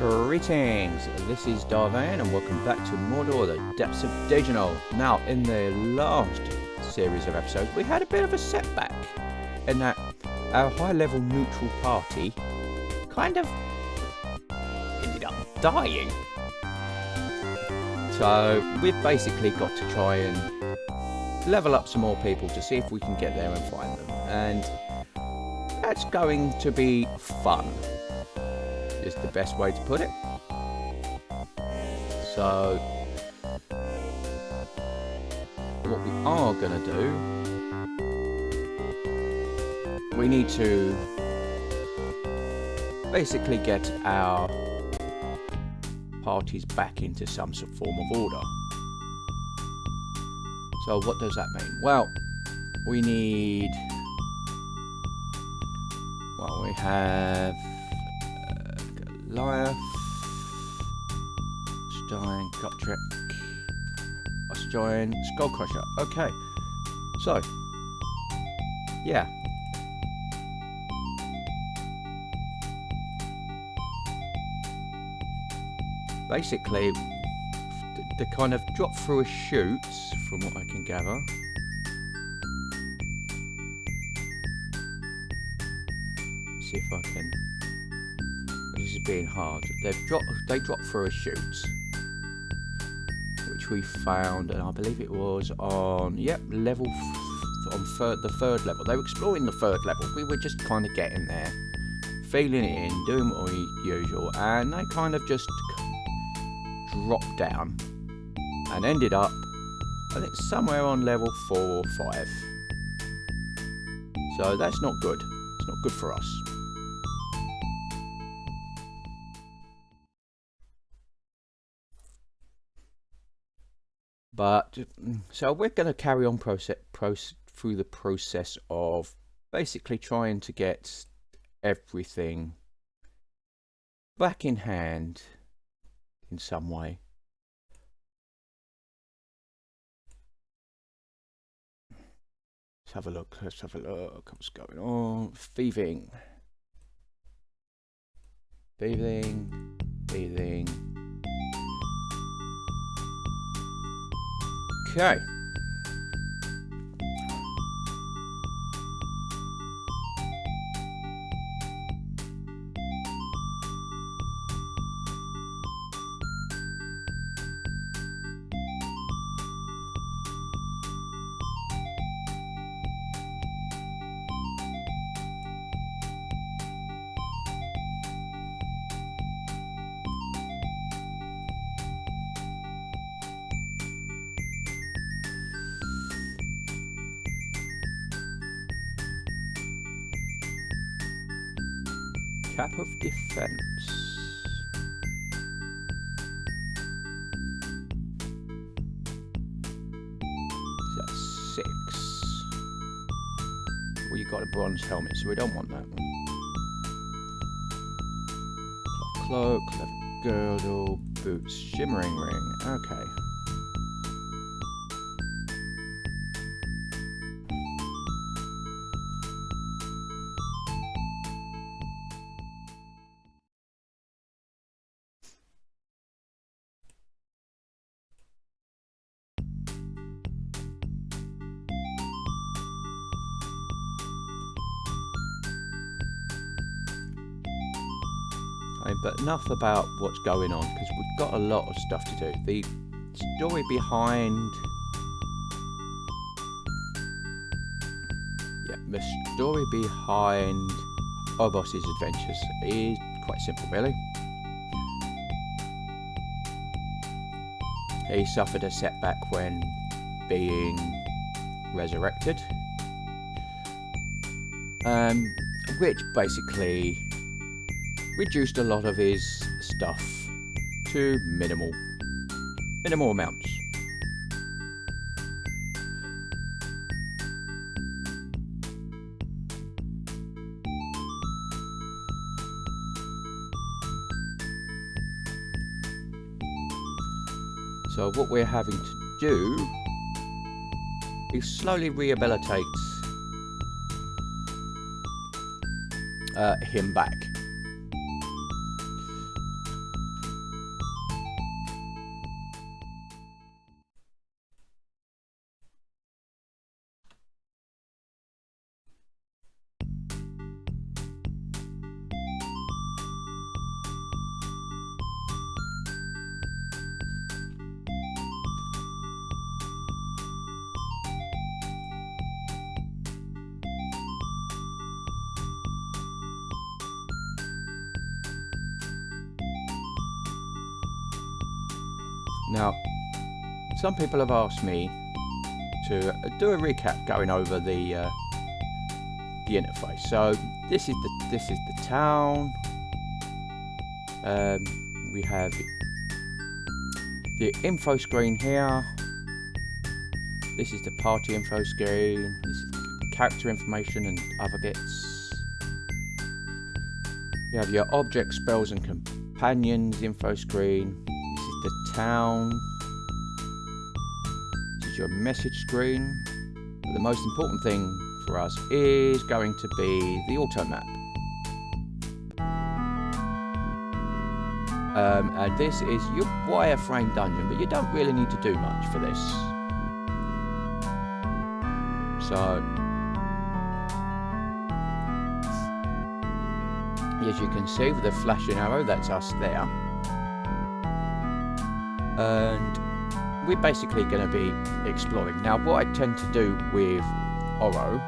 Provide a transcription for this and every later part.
Greetings, this is Vane and welcome back to Mordor, the Depths of Dejenol. Now, in the last series of episodes, we had a bit of a setback in that our high-level neutral party kind of ended up dying. So, we've basically got to try and level up some more people to see if we can get there and find them. And that's going to be fun, is the best way to put it. So what we are going to do, we need to basically get our parties back into some sort of form of order. So what does that mean? Well, we need, well, we have Goliath, Stein, Gotrek, Osjoin, Skullcrusher. Okay, so yeah, basically the kind of drop through a chute, from what I can gather. See if I can. This is being hard. They drop through a chute, which we found, and I believe it was on level the third level. They were exploring the third level. We were just kind of getting there, feeling it in, doing what we usual, and they kind of just dropped down and ended up, I think, somewhere on level 4 or 5. So that's not good. It's not good for us. But so we're going to carry on through the process of basically trying to get everything back in hand in some way. Let's have a look. Let's have a look. What's going on? Thieving. Thieving. Thieving. Okay. Cap of defense. Is that 6? Well, you got a bronze helmet, so we don't want that one. Cloak, leather girdle, boots, shimmering ring. Okay. But enough about what's going on, because we've got a lot of stuff to do. The story behind Obos's adventures is quite simple, really. He suffered a setback when being resurrected, which basically reduced a lot of his stuff to minimal amounts. So what we're having to do is slowly rehabilitate him back. Now, some people have asked me to do a recap going over the interface. So this is the town. We have the info screen here. This is the party info screen. This is character information and other bits. You have your object, spells and companions info screen. This is the town. This is your message screen. But the most important thing for us is going to be the auto map. And this is your wireframe dungeon, but you don't really need to do much for this. So, as you can see with the flashing arrow, that's us there. And we're basically going to be exploring. Now, what I tend to do with Oro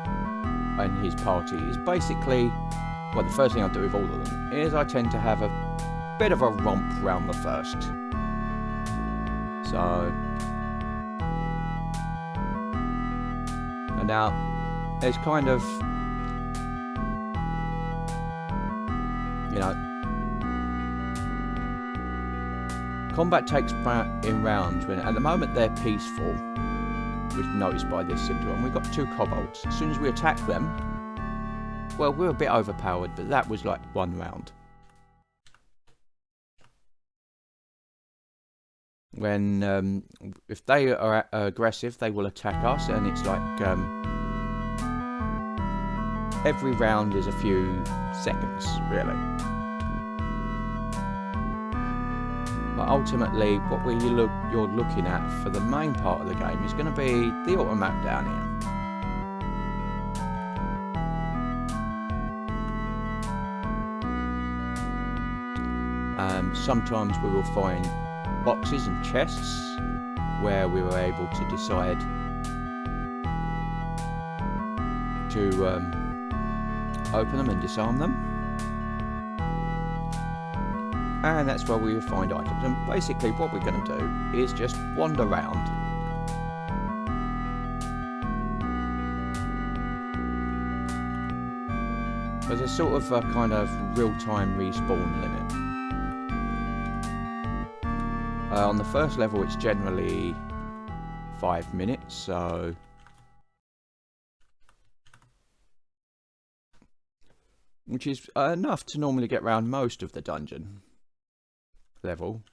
and his party is basically, well, the first thing I do with all of them is I tend to have a bit of a romp round the first. So, and now there's kind of, you know, combat takes part in rounds when at the moment they're peaceful, which is noticed by this syndrome. We've got 2 kobolds. As soon as we attack them, well, we're a bit overpowered, but that was like 1 round. When if they are aggressive, they will attack us, and it's like every round is a few seconds, really. But ultimately, what you're looking at for the main part of the game is going to be the auto map down here. Sometimes we will find boxes and chests where we were able to decide to open them and disarm them, and that's where we will find items. And basically what we're going to do is just wander around. There's a sort of a kind of real-time respawn limit. On the first level, it's generally 5 minutes, so which is enough to normally get around most of the dungeon level.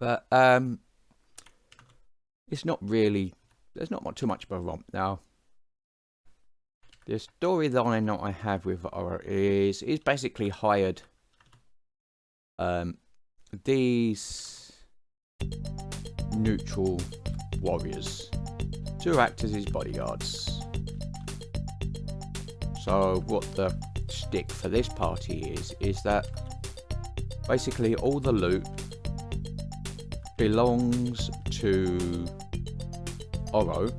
But it's not really, there's not too much of a romp now. The storyline that I have with Oro is basically hired these neutral warriors to act as his bodyguards. So what the shtick for this party is that basically all the loot belongs to Oro.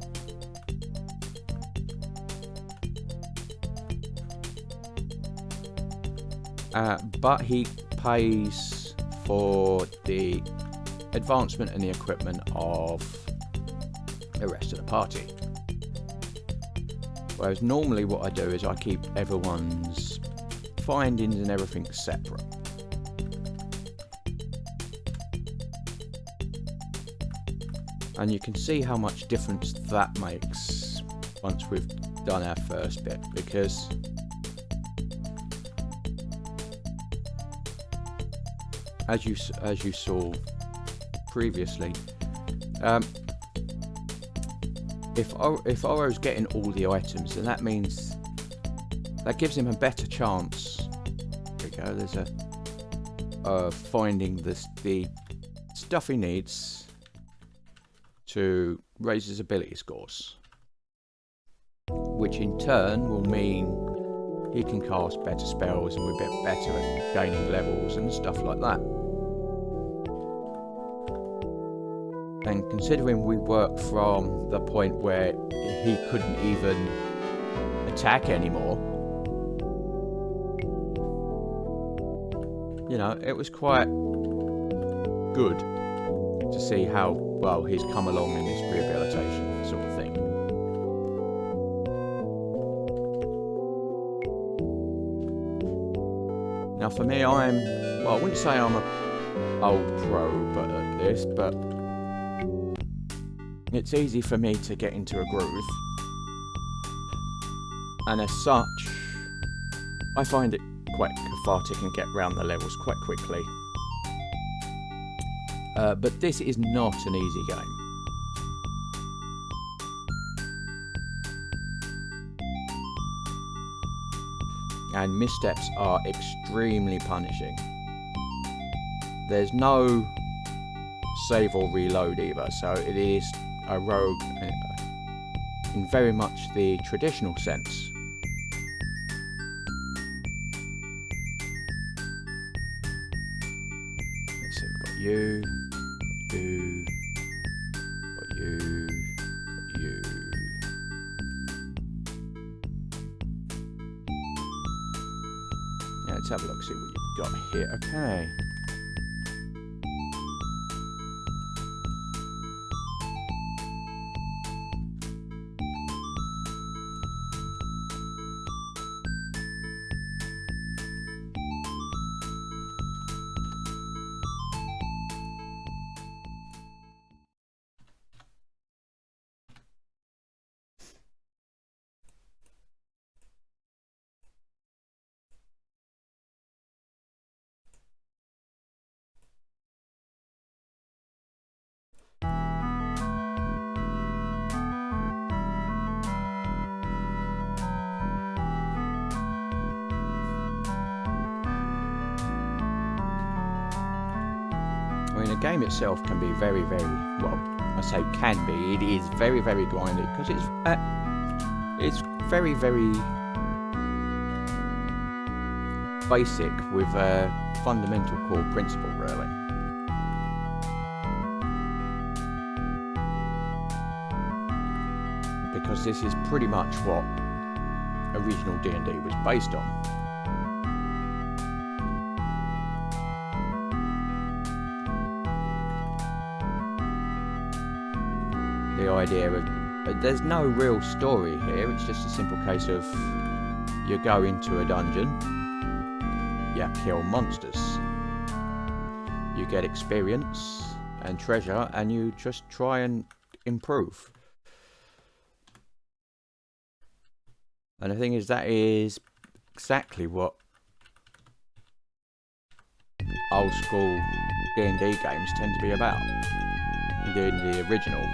But he pays for the advancement and the equipment of the rest of the party. Whereas normally what I do is I keep everyone's findings and everything separate. And you can see how much difference that makes once we've done our first bit, because as you saw previously, if Oro's getting all the items, then that means that gives him a better chance. There we go. There's a finding the stuff he needs to raise his ability scores, which in turn will mean he can cast better spells and we're a bit better at gaining levels and stuff like that. And considering we work from the point where he couldn't even attack anymore, you know, it was quite good to see how well he's come along in this rehabilitation sort of thing. Now for me, I wouldn't say I'm a old pro at this, but it's easy for me to get into a groove, and as such I find it quite cathartic and get round the levels quite quickly. But this is not an easy game. And missteps are extremely punishing. There's no save or reload either, so it is a rogue in very much the traditional sense. Let's see, we've got you, got you. Yeah, let's have a look, see what you've got here. Okay. I mean, the game itself can be very, very, well, I say can be, it is very, very grindy, because it's very, very basic with a fundamental core principle, really. Because this is pretty much what original D&D was based on. The idea of there's no real story here, it's just a simple case of you go into a dungeon, you kill monsters, you get experience and treasure, and you just try and improve. And the thing is, that is exactly what old school D&D games tend to be about, the original.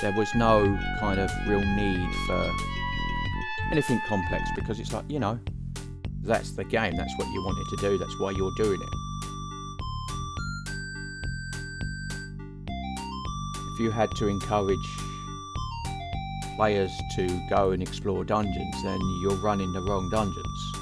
There was no kind of real need for anything complex, because it's like, you know, that's the game, that's what you wanted to do, that's why you're doing it. If you had to encourage players to go and explore dungeons, then you're running the wrong dungeons.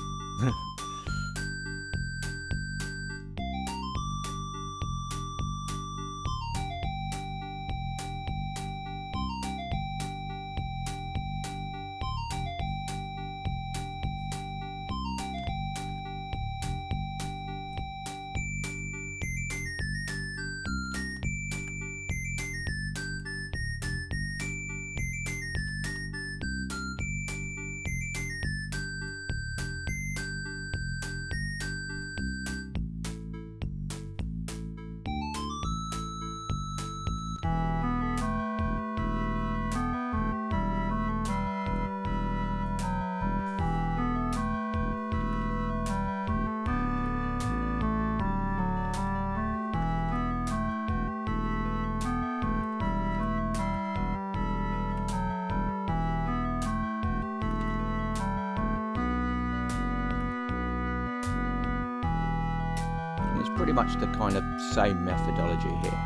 It's pretty much the kind of same methodology here,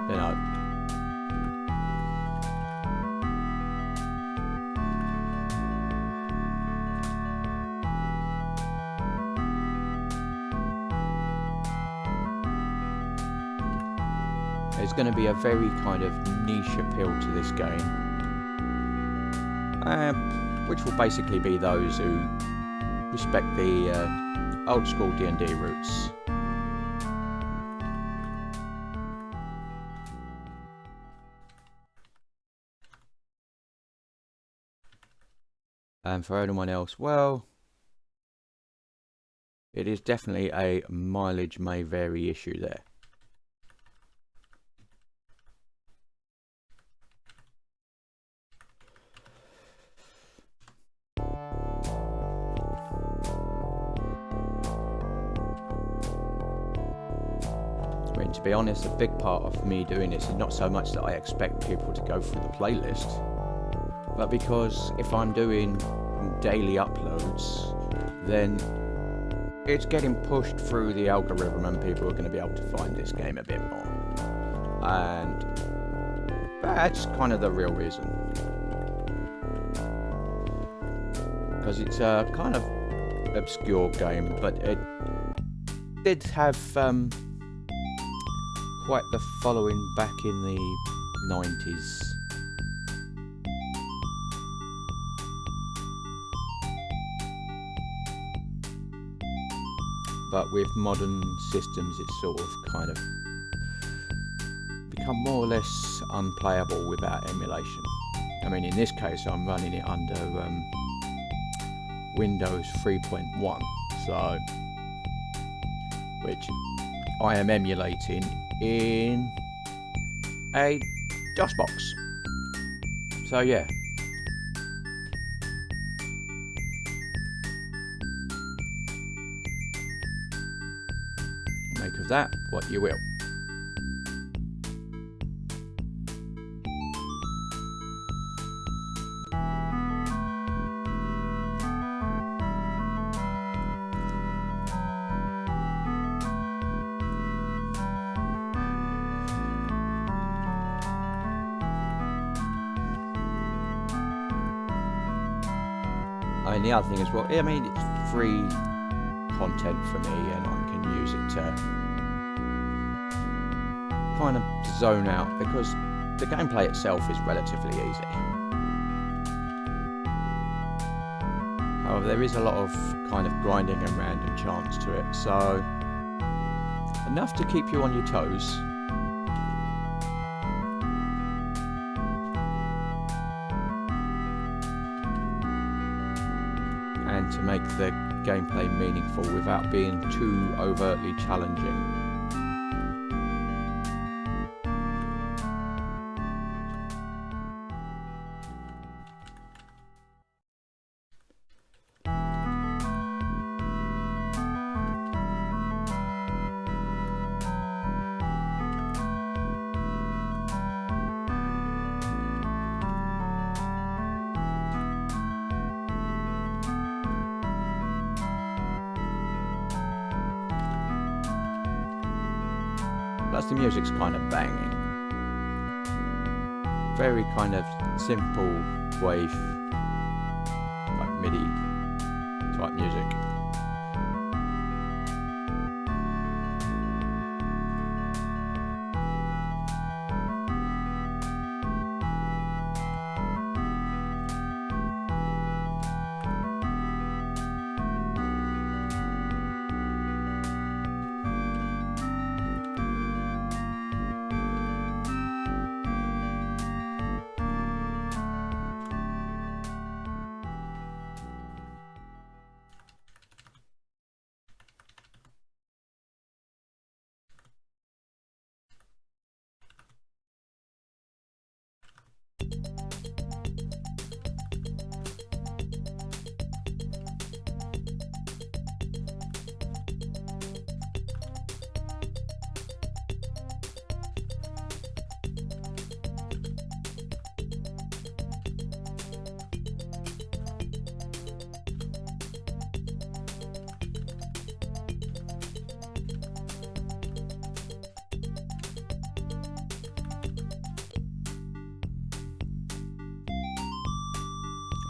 you know. There's going to be a very kind of niche appeal to this game. which will basically be those who respect the old school D&D roots. And for anyone else, well, it is definitely a mileage may vary issue there. I mean, to be honest, a big part of me doing this is not so much that I expect people to go through the playlist, but because if I'm doing daily uploads, then it's getting pushed through the algorithm and people are going to be able to find this game a bit more. And that's kind of the real reason. Because it's a kind of obscure game, but it did have quite the following back in the 90s. But with modern systems, it's sort of kind of become more or less unplayable without emulation. I mean, in this case, I'm running it under Windows 3.1, so which I am emulating in a DOSBox. So yeah. Make of that what you will. I mean, the other thing is, well, I mean, it's free content for me, and I can use it to kind of zone out, because the gameplay itself is relatively easy. However, there is a lot of kind of grinding and random chance to it, so enough to keep you on your toes. And to make the gameplay meaningful without being too overtly challenging. Plus the music's kind of banging. Very kind of simple wave, like MIDI type music.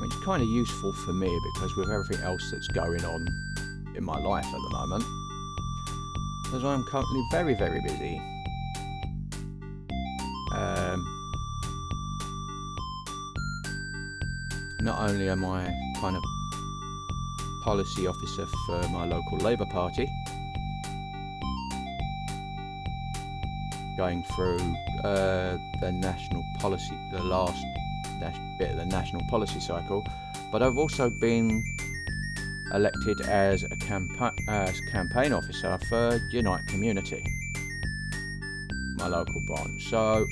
It's kind of useful for me because with everything else that's going on in my life at the moment, because I'm currently very, very busy. not only am I kind of policy officer for my local Labour Party, going through the national policy, the last bit of the national policy cycle, but I've also been elected as a campaign officer for Unite Community, my local branch. So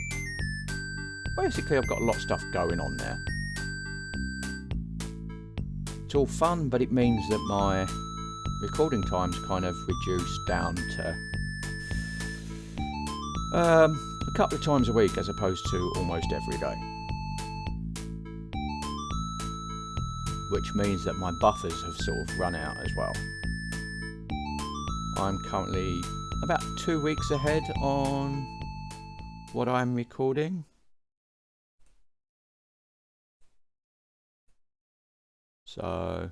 basically I've got a lot of stuff going on there. It's all fun, but it means that my recording time's kind of reduced down to a couple of times a week as opposed to almost every day. Which means that my buffers have sort of run out as well. I'm currently about 2 weeks ahead on what I'm recording. So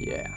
yeah.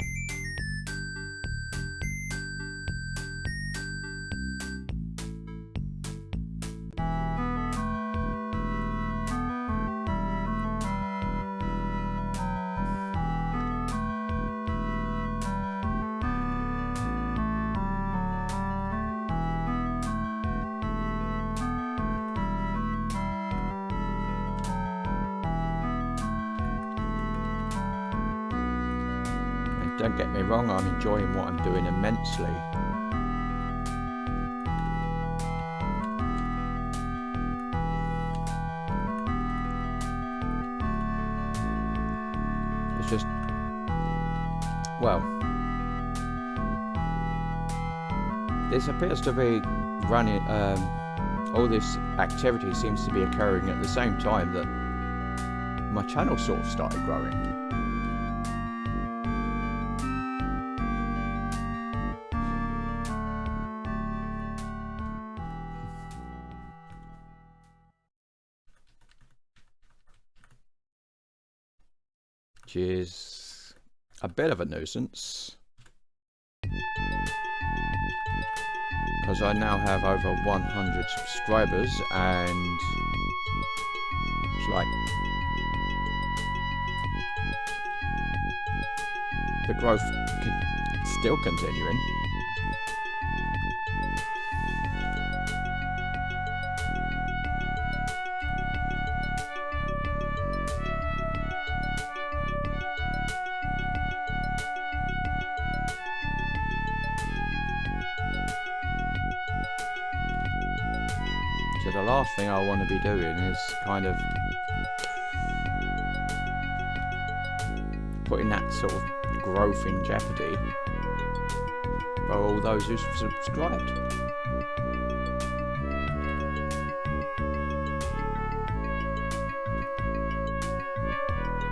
Don't get me wrong, I'm enjoying what I'm doing immensely. It's just, well, this appears to be running, all this activity seems to be occurring at the same time that my channel sort of started growing. Which is a bit of a nuisance, because I now have over 100 subscribers, and it's like the growth still continuing. So the last thing I want to be doing is kind of putting that sort of growth in jeopardy for all those who subscribed.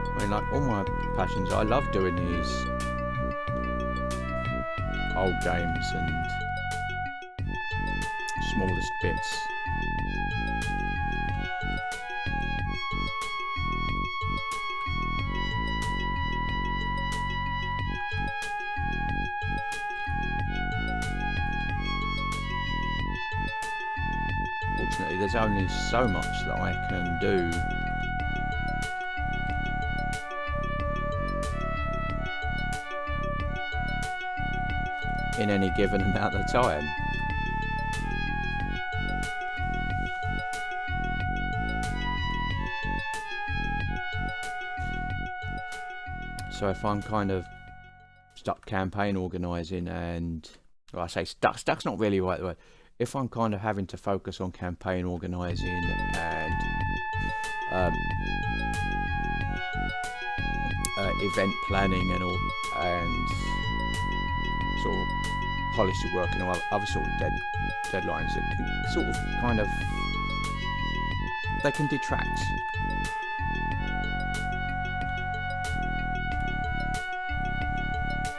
I mean, like all my passions, I love doing these old games and smallest bits. Fortunately, there's only so much that I can do in any given amount of time. So if I'm kind of stuck campaign organising and, well, I say stuck's not really the right word. If I'm kind of having to focus on campaign organising and event planning and all, and sort of policy work and all other sort of deadlines that can sort of kind of, they can detract.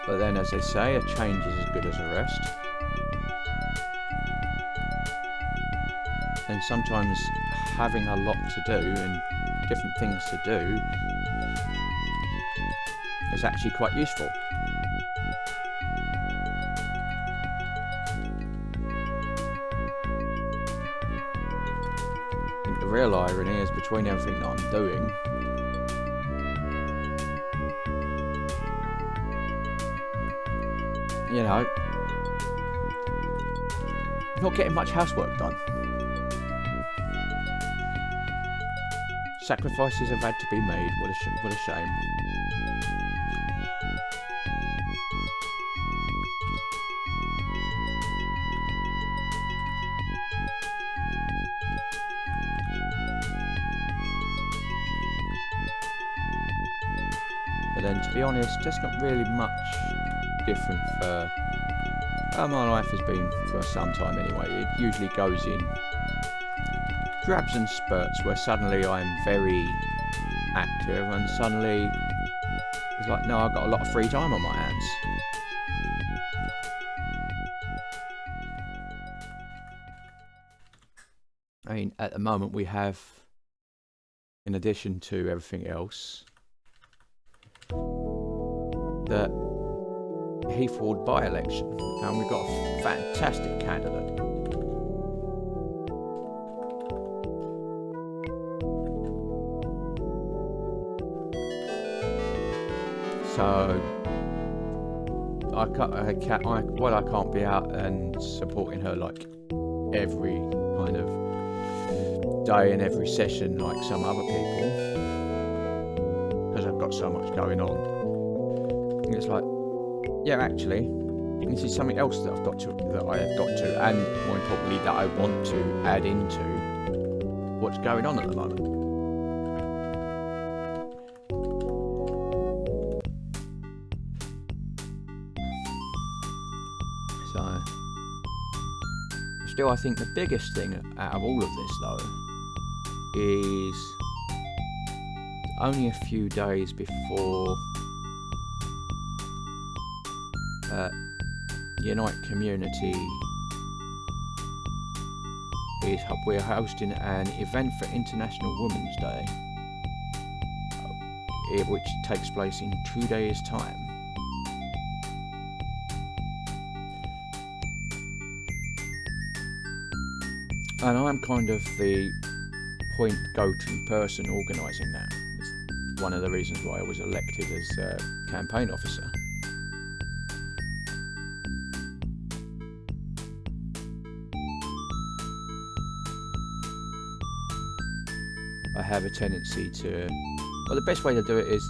But then, as they say, a change is as good as a rest. And sometimes having a lot to do and different things to do is actually quite useful. I think the real irony is between everything that I'm doing, you know, not getting much housework done. Sacrifices have had to be made. What a shame. But then, to be honest, just not really much different for my life has been for some time anyway. It usually goes in drabs and spurts where suddenly I'm very active and suddenly it's like, no, I've got a lot of free time on my hands. I mean, at the moment we have, in addition to everything else, the Heathwood by-election, and we've got a fantastic candidate. So I can't be out and supporting her like every kind of day and every session like some other people, because I've got so much going on. And it's like, yeah, actually, this is something else that I have got to, and more importantly, that I want to add into what's going on at the moment. So, still, I think the biggest thing out of all of this, though, is only a few days before Unite Community we're hosting an event for International Women's Day, which takes place in 2 days' time. And I'm kind of the go-to person organising that. It's one of the reasons why I was elected as campaign officer. I have a tendency to, well, the best way to do it is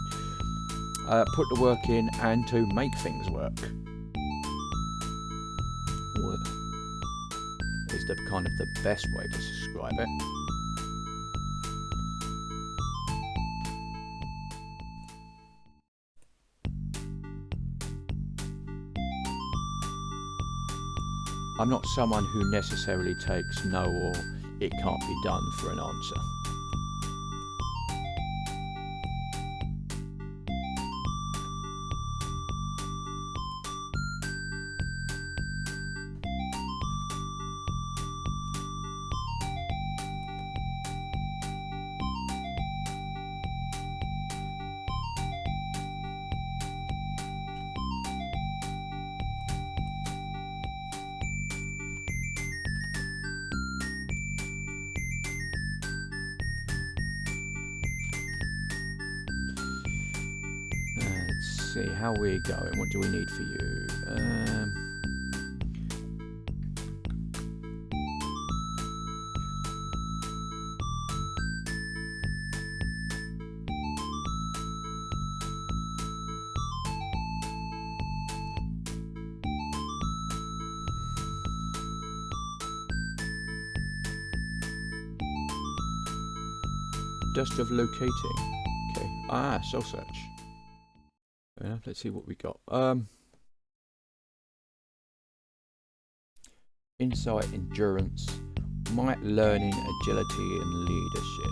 put the work in and to make things work. Is the kind of the best way to describe it. I'm not someone who necessarily takes no or it can't be done for an answer. See how we're going. What do we need for you? Dust of locating. Okay. Soul search. Yeah, let's see what we got. Insight, endurance, might, learning, agility, and leadership.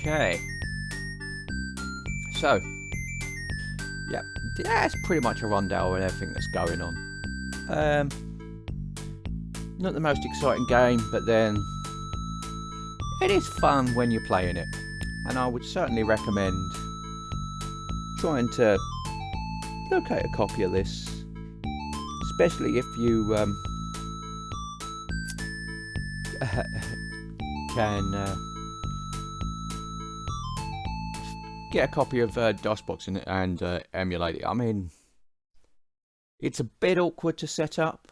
Okay. So, yeah, that's pretty much a rundown of everything that's going on. Not the most exciting game, but then it is fun when you're playing it, and I would certainly recommend trying to locate a copy of this, especially if you can get a copy of DOSBox and emulate it. I mean, it's a bit awkward to set up,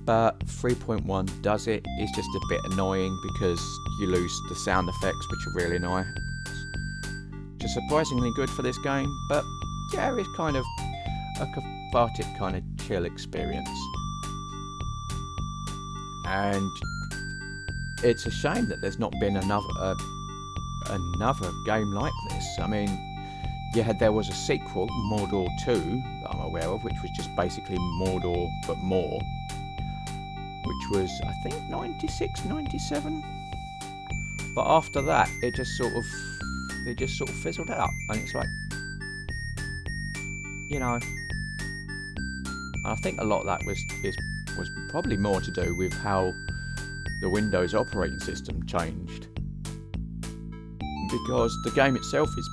but 3.1 does it. It's just a bit annoying because you lose the sound effects, which are really nice. Which is surprisingly good for this game, but yeah, it's kind of a cathartic kind of chill experience. And it's a shame that there's not been another game like this. I mean, yeah, there was a sequel, Mordor 2, that I'm aware of, which was just basically Mordor but more, which was, I think, 96, 97. But after that, it just sort of fizzled out, and it's like, you know, I think a lot of that was probably more to do with how the Windows operating system changed, because the game itself is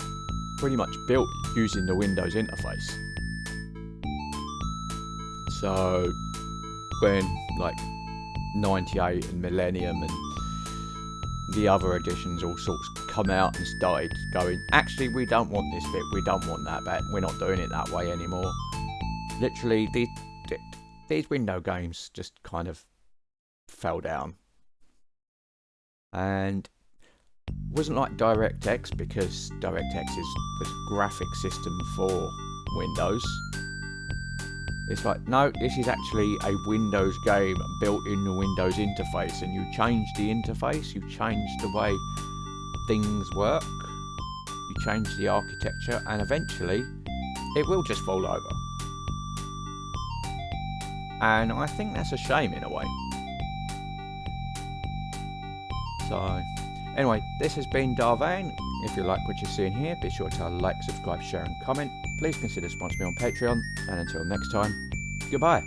pretty much built using the Windows interface. So when like 98 and Millennium and the other editions all sorts come out and started going, actually, we don't want this bit, we don't want that bit, we're not doing it that way anymore. Literally, these window games just kind of fell down. And it wasn't like DirectX, because DirectX was a graphic system for Windows. It's like, no, this is actually a Windows game built in the Windows interface, and you change the interface, you change the way things work, you change the architecture, and eventually it will just fall over. And I think that's a shame in a way. So, anyway, this has been Vane. If you like what you're seeing here, be sure to like, subscribe, share and comment. Please consider sponsoring me on Patreon. And until next time, goodbye.